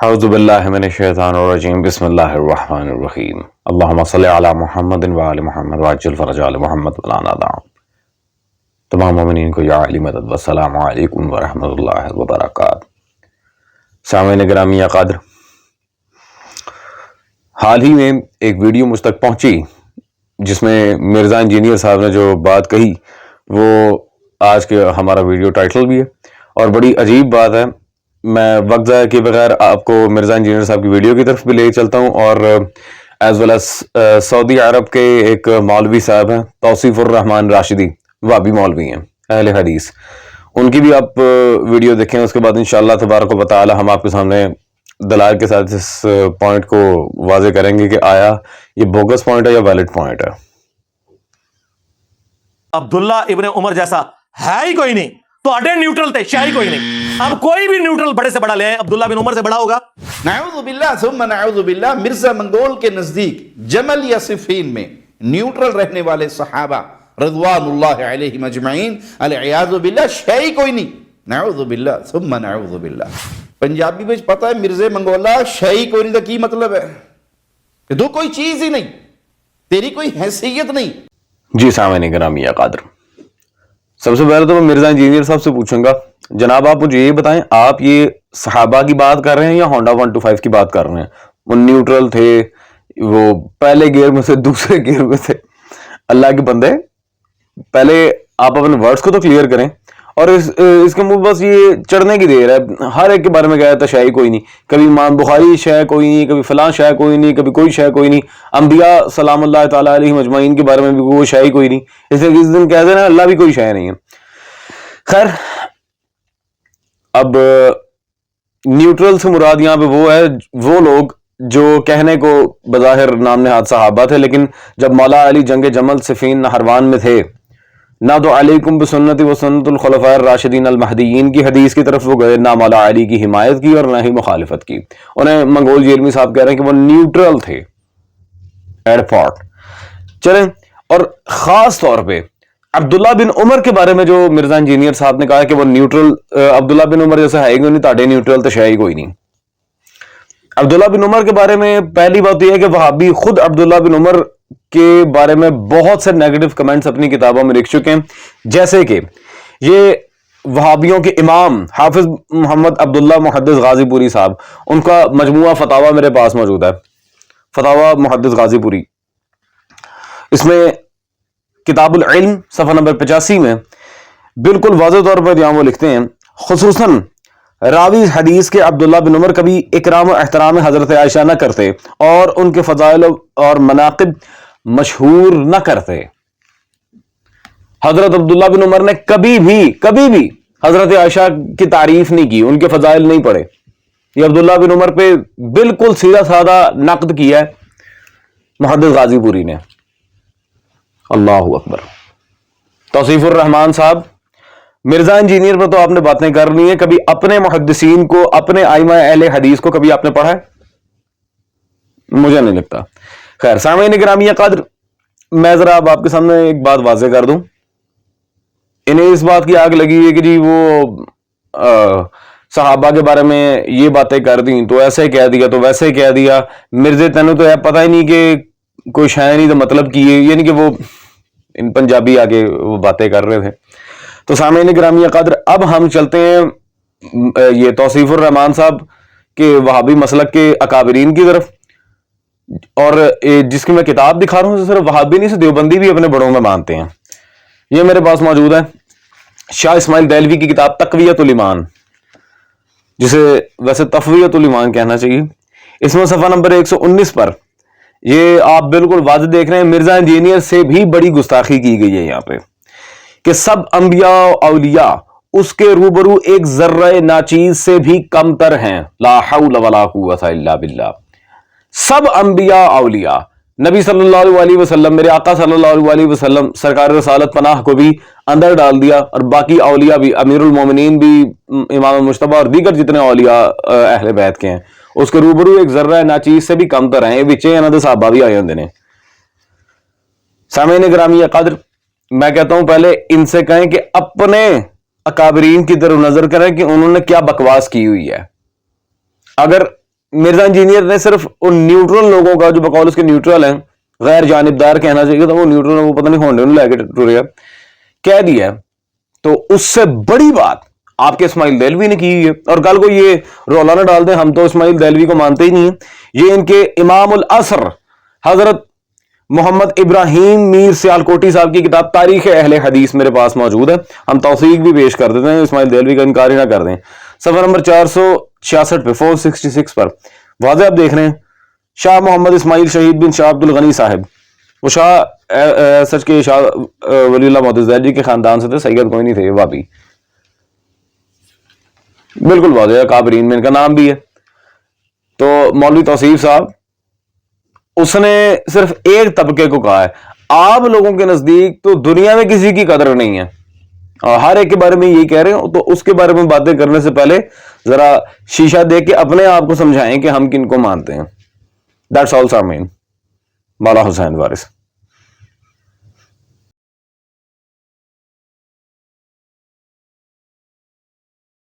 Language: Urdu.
اعوذ باللہ من الشیطان الرجیم بسم اللہ الرحمن الرحیم اللہم صلی علی محمد وآل محمد وعجل فرج آل محمد ولانا دعم. تمام مومنین کو یا علی مدد والسلام علیکم ورحمۃ اللہ وبرکاتہ. سامعین گرامی قدر، حال ہی میں ایک ویڈیو مجھ تک پہنچی جس میں مرزا انجینئر صاحب نے جو بات کہی وہ آج کے ہمارا ویڈیو ٹائٹل بھی ہے، اور بڑی عجیب بات ہے. میں وقت ضائع کے بغیر آپ کو مرزا انجینئر صاحب کی ویڈیو کی طرف بھی لے چلتا ہوں، اور ایز ویل ایز سعودی عرب کے ایک مولوی صاحب ہیں توصیف الرحمان راشدی، وہابی مولوی ہیں اہل حدیث، ان کی بھی آپ ویڈیو دیکھیں. اس کے بعد انشاءاللہ تبارک و تعالی ہم آپ کے سامنے دلائل کے ساتھ اس پوائنٹ کو واضح کریں گے کہ آیا یہ بوگس پوائنٹ ہے یا ویلڈ پوائنٹ ہے. عبداللہ ابن عمر جیسا ہے ہی کوئی نہیں، تو اڈے نیوٹرل تھے، شاہی کوئی نہیں. اب کوئی بھی نیوٹرل بڑے سے بڑا لے آئے، عبداللہ بن عمر سے بڑا ہوگا. نعوذ باللہ ثم نعوذ باللہ. مرزا منگول کے نزدیک جمل یا صفین میں نیوٹرل رہنے والے صحابہ رضوان اللہ علیہم اجمعین العیاذ باللہ شاہی کوئی نہیں. نعوذ باللہ ثم نعوذ باللہ. پنجابی میں پتہ ہے مرزا منگولہ شاہی کوئی نہیں، تو کی مطلب ہے کہ تو کوئی چیز ہی نہیں، تیری کوئی حیثیت نہیں. جی سامعین گرامی قادر، سب سے پہلے تو میں مرزا انجینئر صاحب سے پوچھوں گا، جناب آپ مجھے یہ بتائیں، آپ یہ صحابہ کی بات کر رہے ہیں یا ہونڈا 125 کی بات کر رہے ہیں؟ وہ نیوٹرل تھے، وہ پہلے گیئر میں سے دوسرے گیئر میں تھے. اللہ کے بندے، پہلے آپ اپنے ورڈز کو تو کلیئر کریں، اور اس کے منہ بس یہ چڑھنے کی دیر ہے. ہر ایک کے بارے میں کہا تھا شے کوئی نہیں، کبھی امام بخاری شے کوئی نہیں، کبھی فلاں شے کوئی نہیں، کبھی کوئی شے کوئی نہیں. انبیاء سلام اللہ تعالیٰ علیہم اجمعین کے بارے میں بھی وہ شے کوئی نہیں. اس لیے اس دن کہہ دینا اللہ بھی کوئی شے نہیں ہے. خیر، اب نیوٹرل سے مراد یہاں پہ وہ ہے، وہ لوگ جو کہنے کو بظاہر نام نہاد صحابہ تھے، لیکن جب مولا علی جنگ جمل صفین نہروان میں تھے، نہ تو علیکم بسنتی و سنت الخلفاء الراشدین المہدیین کی حدیث کی طرف وہ گئے، نہ مولا علی کی حمایت کی اور نہ ہی مخالفت کی. انہیں منگول جیلمی صاحب کہہ رہے ہیں کہ وہ نیوٹرل تھے ایئرپورٹ. چلیں، اور خاص طور پہ عبداللہ بن عمر کے بارے میں جو مرزا انجینئر صاحب نے کہا کہ وہ نیوٹرل، عبداللہ بن عمر جیسا ہے ہی کوئی نہیں، تاڑے نیوٹرل تو شے کوئی نہیں. عبداللہ بن عمر کے بارے میں پہلی بات یہ ہے کہ وہابی خود عبداللہ بن عمر کے بارے میں بہت سے نیگیٹو کمنٹس اپنی کتابوں میں لکھ چکے ہیں، جیسے کہ یہ وہابیوں کے امام حافظ محمد عبداللہ محدث غازی پوری صاحب، ان کا مجموعہ فتاویٰ میرے پاس موجود ہے، فتاویٰ محدث غازی پوری. اس میں کتاب العلم صفحہ نمبر 85 میں بالکل واضح طور پر یہاں وہ لکھتے ہیں، خصوصاً راوی حدیث کے عبداللہ بن عمر کبھی اکرام و احترام حضرت عائشہ نہ کرتے اور ان کے فضائل اور مناقب مشہور نہ کرتے. حضرت عبداللہ بن عمر نے کبھی بھی حضرت عائشہ کی تعریف نہیں کی، ان کے فضائل نہیں پڑھے. یہ عبداللہ بن عمر پہ بالکل سیدھا سادہ نقد کیا ہے محدث غازی پوری نے. اللہ اکبر. توصیف الرحمان صاحب، مرزا انجینئر پر تو آپ نے باتیں کر لی ہیں، کبھی اپنے محدثین کو، اپنے ائمہ اہل حدیث کو کبھی آپ نے پڑھا ہے؟ مجھے نہیں لگتا. خیر سامعین گرامی قدر، میں ذرا اب آپ کے سامنے ایک بات واضح کر دوں. انہیں اس بات کی آگ لگی ہے کہ جی وہ صحابہ کے بارے میں یہ باتیں کر دیں تو ایسے کہہ دیا تو ویسے کہہ دیا. مرزے تینوں تو پتہ ہی نہیں کہ کوئی شے نہیں تو مطلب کی ہے، یعنی کہ وہ ان پنجابی آگے وہ باتیں کر رہے تھے. تو سامعین گرامی قدر، اب ہم چلتے ہیں یہ توصیف الرحمان صاحب کے وہابی مسلک کے اکابرین کی طرف، اور جس کی میں کتاب دکھا رہا ہوں، صرف وہابی نہیں سے دیوبندی بھی اپنے بڑوں میں مانتے ہیں. یہ میرے پاس موجود ہے، شاہ اسماعیل دہلوی کی کتاب تقویت الایمان، جسے ویسے تفویت الایمان کہنا چاہیے. اس میں صفحہ نمبر 119 پر یہ آپ بالکل واضح دیکھ رہے ہیں، مرزا انجینئر سے بھی بڑی گستاخی کی گئی ہے یہاں پہ کہ سب انبیاء و اولیاء اس کے روبرو ایک ذرہ ناچیز سے بھی کم تر ہیں. لا حول ولا قوت الا باللہ. سب انبیاء اولیاء، نبی صلی اللہ علیہ وسلم، میرے آقا صلی اللہ علیہ وسلم سرکار رسالت پناہ کو بھی اندر ڈال دیا، اور باقی اولیاء بھی، امیر المومنین بھی، امام مجتبیٰ اور دیگر جتنے اولیاء اہل بیت کے ہیں، اس کے روبرو ایک ذرہ ناچیز سے بھی کم تر ہیں. یہ بچے ہیں نا تو صحابہ بھی آئے ہوندے نے. سامعین گرامی قدر، میں کہتا ہوں پہلے ان سے کہیں کہ اپنے اکابرین کی طرف نظر کریں کہ انہوں نے کیا بکواس کی ہوئی ہے. اگر مرزا انجینئر نے صرف ان نیوٹرل لوگوں کا جو بقول اس کے نیوٹرل ہیں, غیر جانبدار کہنا چاہیے تھا, وہ نیوٹرل وہ پتہ نہیں ہونڈے لے کے ٹوریا کہہ دیا. تو اس سے بڑی بات آپ کے اسماعیل دہلوی نے کی ہے. اور کل کو یہ رولا نہ ڈال دیں, ہم تو اسماعیل دہلوی کو مانتے ہی نہیں ہیں. یہ ان کے امام العصر حضرت محمد ابراہیم میر سیالکوٹی صاحب کی کتاب تاریخ اہل حدیث میرے پاس موجود ہے, ہم توثیق بھی پیش کر دیتے ہیں, اسماعیل دہلوی کا انکار ہی نہ کر دیں. صفحہ نمبر 466 پہ 466 پر واضح آپ دیکھ رہے ہیں, شاہ محمد اسماعیل شہید بن شاہ عبد الغنی صاحب, وہ شاہ سچ کے شاہ ولی اللہ معتز جی کے خاندان سے تھے, سید کوئی نہیں تھے, وابی بالکل واضح ہے, کابرین میں ان کا نام بھی ہے. تو مولوی توصیف صاحب اس نے صرف ایک طبقے کو کہا ہے, آپ لوگوں کے نزدیک تو دنیا میں کسی کی قدر نہیں ہے, اور ہر ایک کے بارے میں یہی کہہ رہے ہو, تو اس کے بارے میں باتیں کرنے سے پہلے ذرا شیشہ دیکھ کے اپنے آپ کو سمجھائیں کہ ہم کن کو مانتے ہیں. دیٹس آل سامعین. مولا حسین وارث.